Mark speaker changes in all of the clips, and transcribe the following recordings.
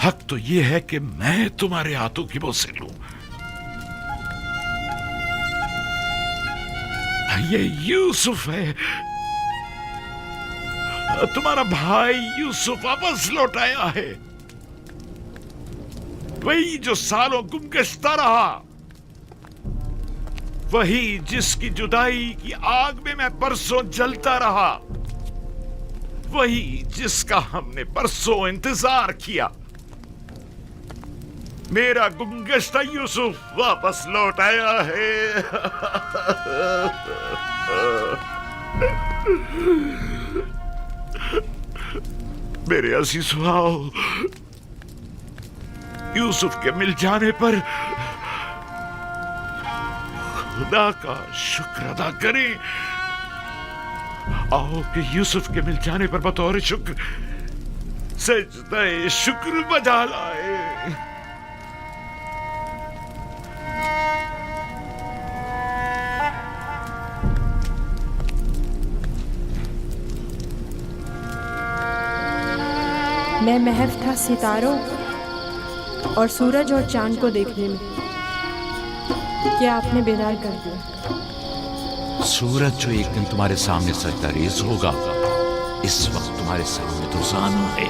Speaker 1: हक तो ये है कि मैं तुम्हारे हाथों की बोसे लूं। ये यूसुफ है, तुम्हारा भाई यूसुफ वापस लौट आया है। वही जो सालों गुमगश्ता रहा, वही जिसकी जुदाई की आग में मैं परसों जलता रहा, वही जिसका हमने परसों इंतजार किया। मेरा गुमगश्ता यूसुफ वापस लौट आया है। मेरे अजीज आओ, यूसुफ के मिल जाने पर खुदा का शुक्र अदा करें। आओ कि यूसुफ के मिल जाने पर बतौर शुक्र सजदे शुक्र बजा लाए।
Speaker 2: मैं महव था सितारों और सूरज और चांद को देखने में, क्या आपने बेदार कर दिया।
Speaker 3: सूरज जो एक दिन तुम्हारे सामने सजदा रेज होगा, इस वक्त तुम्हारे सामने तो जानो है,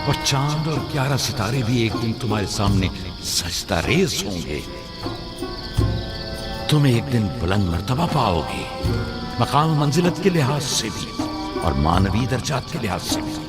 Speaker 3: और चांद और 11 सितारे भी एक दिन तुम्हारे सामने सजदा रेज होंगे। तुम एक दिन बुलंद मर्तबा पाओगे, मकाम मंजिलत के लिहाज से भी और मानवी दर्जात के लिहाज से भी।